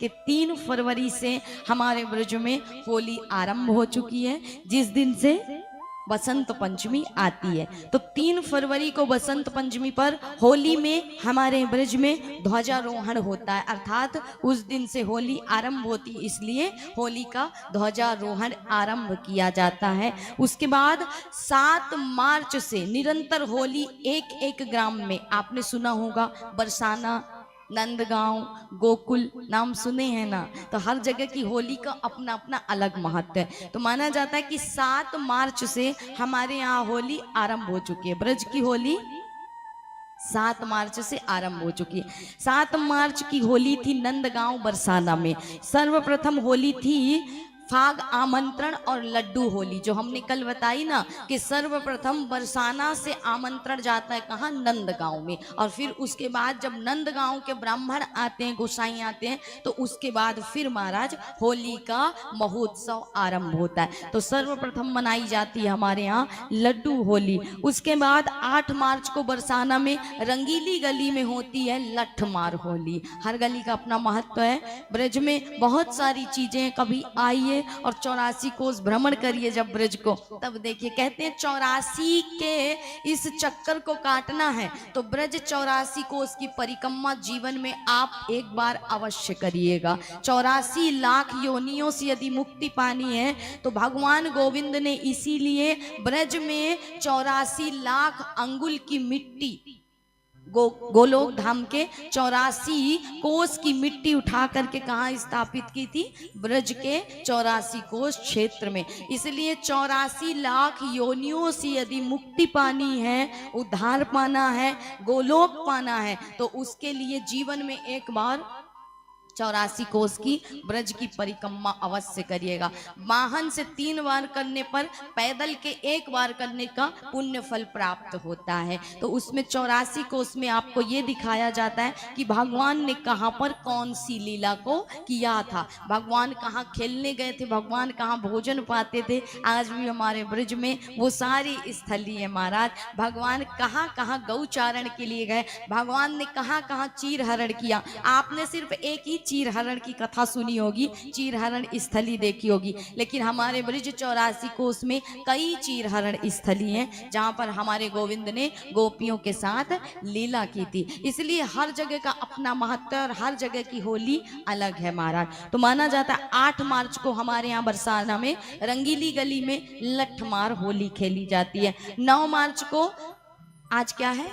कि 3 फरवरी से हमारे ब्रज में होली आरंभ हो चुकी है, जिस दिन से बसंत पंचमी आती है। तो 3 फरवरी को बसंत पंचमी पर होली में हमारे ब्रज में ध्वजारोहण होता है, अर्थात उस दिन से होली आरंभ होती, इसलिए होली का ध्वजारोहण आरंभ किया जाता है। उसके बाद 7 मार्च से निरंतर होली एक एक ग्राम में, आपने सुना होगा बरसाना, नंदगांव, गोकुल नाम सुने हैं ना, तो हर जगह की होली का अपना अपना अलग महत्व है। तो माना जाता है कि 7 मार्च से हमारे यहाँ होली आरंभ हो चुकी है। ब्रज की होली 7 मार्च से आरंभ हो चुकी है। 7 मार्च की होली थी नंदगांव बरसाना में। सर्वप्रथम होली थी फाग आमंत्रण और लड्डू होली, जो हमने कल बताई ना कि सर्वप्रथम बरसाना से आमंत्रण जाता है कहाँ, नंदगांव में, और फिर उसके बाद जब नंदगांव के ब्राह्मण आते हैं, गोसाई आते हैं, तो उसके बाद फिर महाराज होली का महोत्सव आरंभ होता है। तो सर्वप्रथम मनाई जाती है हमारे यहाँ लड्डू होली। उसके बाद 8 मार्च को बरसाना में रंगीली गली में होती है लठमार होली। हर गली का अपना महत्व है। ब्रज में बहुत सारी चीजें, कभी आइए और 84 कोस भ्रमण करिए जब ब्रज को, तब देखिए कहते हैं 84 के इस चक्कर को काटना है तो ब्रज 84 कोस की परिक्रमा जीवन में आप एक बार अवश्य करिएगा। 84 लाख योनियों से यदि मुक्ति पानी है तो भगवान गोविंद ने इसीलिए ब्रज में 84 लाख अंगुल की मिट्टी, गोलोक धाम के 84 कोस की मिट्टी उठा करके कहाँ स्थापित की थी, ब्रज के 84 कोस क्षेत्र में। इसलिए 84 लाख योनियों से यदि मुक्ति पानी है, उद्धार पाना है, गोलोक पाना है, तो उसके लिए जीवन में एक बार 84 कोस की ब्रज की परिक्रमा अवश्य करिएगा। वाहन से 3 बार करने पर पैदल के 1 बार करने का पुण्य फल प्राप्त होता है। तो उसमें 84 कोस में आपको ये दिखाया जाता है कि भगवान ने कहाँ पर कौन सी लीला को किया था, भगवान कहाँ खेलने गए थे, भगवान कहाँ भोजन पाते थे। आज भी हमारे ब्रज में वो सारी स्थली है महाराज। भगवान कहाँ कहाँ गौचारण के लिए गए, भगवान ने कहाँ कहाँ चीर हरण किया। आपने सिर्फ एक ही चीर हरण की कथा सुनी होगी, चीर हरण स्थली देखी होगी, लेकिन हमारे ब्रज 84 कोस में कई चीर हरण स्थली हैं जहां पर हमारे गोविंद ने गोपियों के साथ लीला की थी। इसलिए हर जगह का अपना महत्व और हर जगह की होली अलग है महाराज। तो माना जाता है 8 मार्च को हमारे यहाँ बरसाना में रंगीली गली में लठमार होली खेली जाती है। 9 मार्च को, आज क्या है,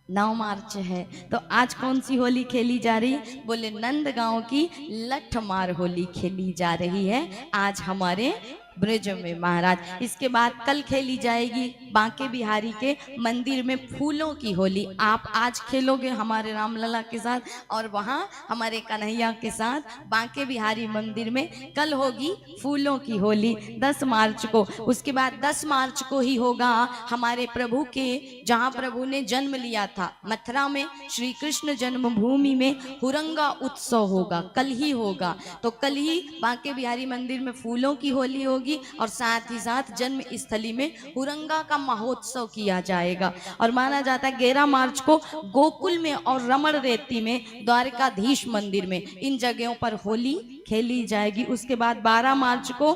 9 मार्च है, तो आज कौन सी होली खेली जा रही है, बोले नंदगांव की लठमार होली खेली जा रही है आज हमारे ब्रज में महाराज। इसके बाद कल खेली जाएगी बांके बिहारी के मंदिर में फूलों की होली। आप आज खेलोगे हमारे रामलला के साथ और वहाँ हमारे कन्हैया के साथ बांके बिहारी मंदिर में कल होगी फूलों की होली 10 मार्च को। उसके बाद 10 मार्च को ही होगा हमारे प्रभु के, जहाँ प्रभु ने जन्म लिया था मथुरा में, श्री कृष्ण जन्मभूमि में हुरंगा उत्सव होगा, कल ही होगा। तो कल ही बांके बिहारी मंदिर में फूलों की होली होगी और साथ ही साथ जन्म स्थली में हुरंगा का महोत्सव किया जाएगा। और माना जाता है 11 मार्च को गोकुल में और रमण रेती में, द्वारकाधीश मंदिर में, इन जगहों पर होली खेली जाएगी। उसके बाद 12 मार्च को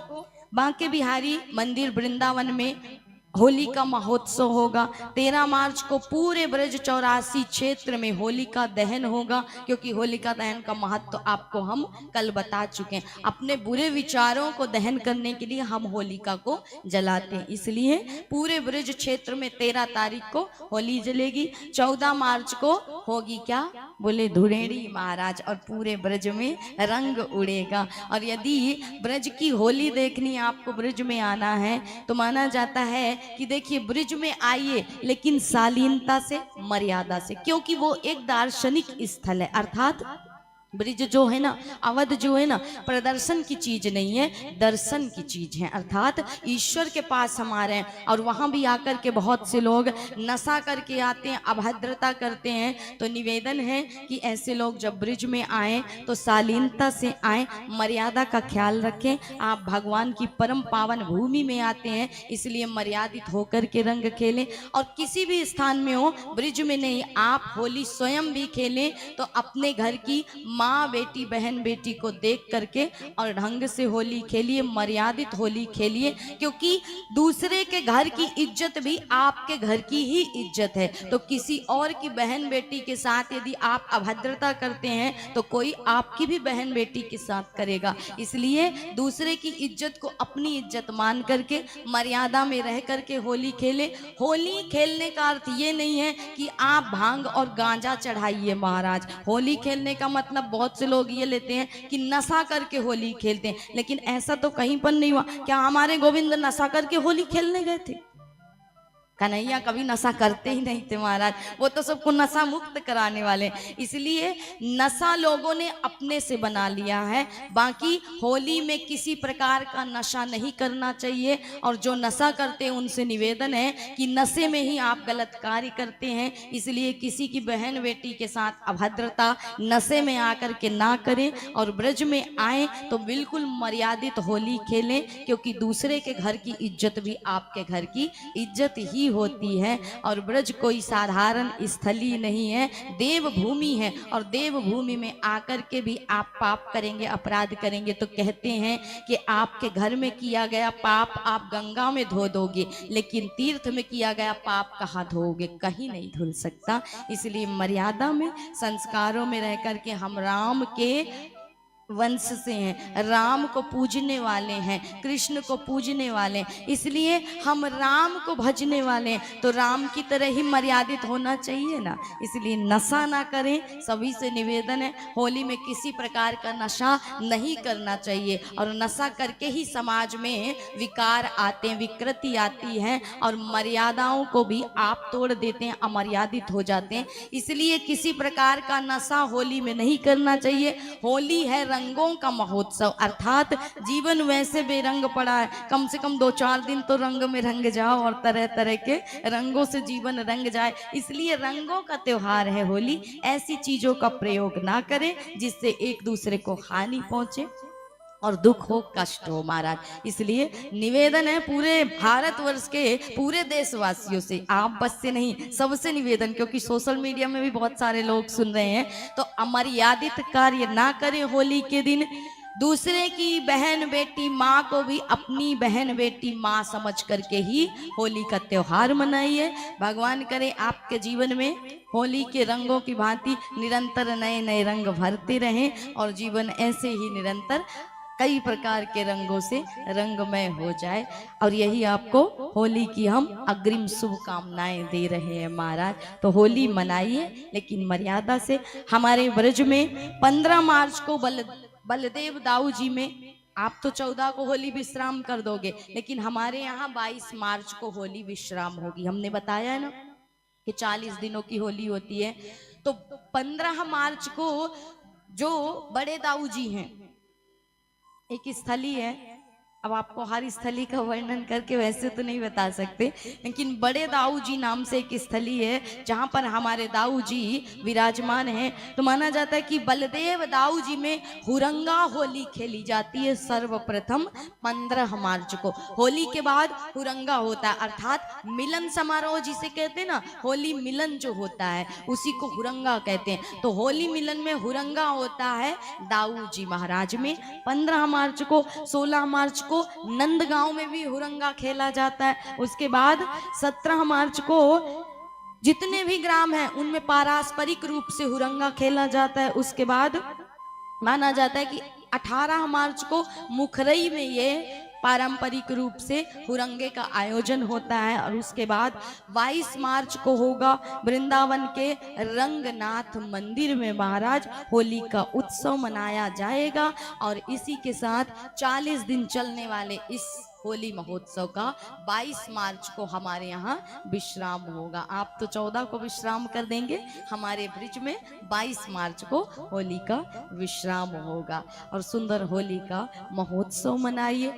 बांके बिहारी मंदिर वृंदावन में होली का महोत्सव होगा। 13 मार्च को पूरे ब्रज 84 क्षेत्र में होलिका दहन होगा, क्योंकि होलिका दहन का महत्व तो आपको हम कल बता चुके हैं। अपने बुरे विचारों को दहन करने के लिए हम होलिका को जलाते हैं, इसलिए पूरे ब्रज क्षेत्र में 13 तारीख को होली जलेगी। 14 मार्च को होगी क्या, बोले धुरेड़ी महाराज, और पूरे ब्रज में रंग उड़ेगा। और यदि ब्रज की होली देखनी आपको ब्रज में आना है तो माना जाता है कि देखिए ब्रज में आइए लेकिन शालीनता से, मर्यादा से, क्योंकि वो एक दार्शनिक स्थल है। अर्थात ब्रिज जो है ना, अवध जो है ना, प्रदर्शन की चीज नहीं है, दर्शन की चीज है। अर्थात ईश्वर के पास हम आ रहे हैं और वहां भी आकर के बहुत से लोग नशा करके आते हैं, अभद्रता करते हैं। तो निवेदन है कि ऐसे लोग जब ब्रिज में आए तो शालीनता से आए, मर्यादा का ख्याल रखें। आप भगवान की परम पावन भूमि में आते हैं, इसलिए मर्यादित होकर के रंग खेलें। और किसी भी स्थान में हो, ब्रिज में नहीं, आप होली स्वयं भी खेलें तो अपने घर की माँ बेटी बहन बेटी को देख करके और ढंग से होली खेलिए, मर्यादित होली खेलिए, क्योंकि दूसरे के घर की इज्जत भी आपके घर की ही इज्जत है। तो किसी और की बहन बेटी के साथ यदि आप अभद्रता करते हैं तो कोई आपकी भी बहन बेटी के साथ करेगा। इसलिए दूसरे की इज्जत को अपनी इज्जत मान करके मर्यादा में रह करके होली खेले। होली खेलने का अर्थ ये नहीं है कि आप भांग और गांजा चढ़ाइए महाराज। होली खेलने का मतलब बहुत से लोग ये लेते हैं कि नशा करके होली खेलते हैं, लेकिन ऐसा तो कहीं पर नहीं हुआ। क्या हमारे गोविंद नशा करके होली खेलने गए थे? कन्हैया कभी नशा करते ही नहीं थे महाराज, वो तो सबको नशा मुक्त कराने वाले। इसलिए नशा लोगों ने अपने से बना लिया है। बाकी होली में किसी प्रकार का नशा नहीं करना चाहिए, और जो नशा करते हैं उनसे निवेदन है कि नशे में ही आप गलत कार्य करते हैं। इसलिए किसी की बहन बेटी के साथ अभद्रता नशे में आकर के ना करें, और ब्रज में आए तो बिल्कुल मर्यादित होली खेलें, क्योंकि दूसरे के घर की इज्जत भी आपके घर की इज्जत ही होती है। और ब्रज कोई साधारण स्थली नहीं है, देवभूमि है, और देवभूमि में आकर के भी आप पाप करेंगे, अपराध करेंगे तो कहते हैं कि आपके घर में किया गया पाप आप गंगा में धो दोगे, लेकिन तीर्थ में किया गया पाप कहाँ धोगे? कहीं नहीं धुल सकता। इसलिए मर्यादा में, संस्कारों में रह करके हम राम के वंश से हैं, राम को पूजने वाले हैं, कृष्ण को पूजने वाले हैं, इसलिए हम राम को भजने वाले हैं, तो राम की तरह ही मर्यादित होना चाहिए ना। इसलिए नशा ना करें, सभी से निवेदन है। होली में किसी प्रकार का नशा नहीं करना चाहिए, और नशा करके ही समाज में विकार आते हैं, विकृति आती है, और मर्यादाओं को भी आप तोड़ देते हैं, अमर्यादित हो जाते हैं। इसलिए किसी प्रकार का नशा होली में नहीं करना चाहिए। होली है रंगों का महोत्सव, अर्थात जीवन वैसे बेरंग पड़ा है, कम से कम 2-4 दिन तो रंग में रंग जाओ, और तरह तरह के रंगों से जीवन रंग जाए। इसलिए रंगों का त्योहार है होली। ऐसी चीजों का प्रयोग ना करें जिससे एक दूसरे को हानि पहुंचे और दुख हो, कष्ट हो महाराज। इसलिए निवेदन है पूरे भारतवर्ष के पूरे देशवासियों से, आप बस से नहीं, सबसे निवेदन, क्योंकि सोशल मीडिया में भी बहुत सारे लोग सुन रहे हैं, तो अमर्यादित कार्य ना करें होली के दिन। दूसरे की बहन बेटी माँ को भी अपनी बहन बेटी माँ समझ करके ही होली का त्योहार मनाइए। भगवान करे आपके जीवन में होली के रंगों की भांति निरंतर नए नए रंग भरते रहें, और जीवन ऐसे ही निरंतर कई प्रकार के रंगों से रंगमय हो जाए। और यही आपको होली की हम अग्रिम शुभकामनाएं दे रहे हैं महाराज। तो होली मनाइए, लेकिन मर्यादा से। हमारे ब्रज में 15 मार्च को बलदेव दाऊ जी में, आप तो 14 को होली विश्राम कर दोगे, लेकिन हमारे यहाँ 22 मार्च को होली विश्राम होगी। हमने बताया है ना कि 40 दिनों की होली होती है। तो 15 मार्च को जो बड़े दाऊ जी हैं, एक स्थली है, अब आपको हर स्थली का वर्णन करके वैसे तो नहीं बता सकते, लेकिन बड़े दाऊ जी नाम से एक स्थली है जहां पर हमारे दाऊ जी विराजमान हैं। तो माना जाता है कि बलदेव दाऊ जी में हुरंगा होली खेली जाती है सर्वप्रथम 15 मार्च को। होली के बाद हुरंगा होता है, अर्थात मिलन समारोह जिसे कहते हैं ना, होली मिलन जो होता है उसी को हुरंगा कहते हैं। तो होली मिलन में हुरंगा होता है दाऊ जी महाराज में 15 मार्च को। 16 मार्च को नंदगांव में भी हुरंगा खेला जाता है। उसके बाद 17 मार्च को जितने भी ग्राम हैं उनमें पारस्परिक रूप से हुरंगा खेला जाता है। उसके बाद माना जाता है कि 18 मार्च को मुखरई में ये पारंपरिक रूप से हुरंगे का आयोजन होता है। और उसके बाद 22 मार्च को होगा वृंदावन के रंगनाथ मंदिर में महाराज होली का उत्सव मनाया जाएगा। और इसी के साथ 40 दिन चलने वाले इस होली महोत्सव का 22 मार्च को हमारे यहाँ विश्राम होगा। आप तो 14 को विश्राम कर देंगे, हमारे ब्रिज में 22 मार्च को होली का विश्राम होगा। और सुंदर होली का महोत्सव मनाइए।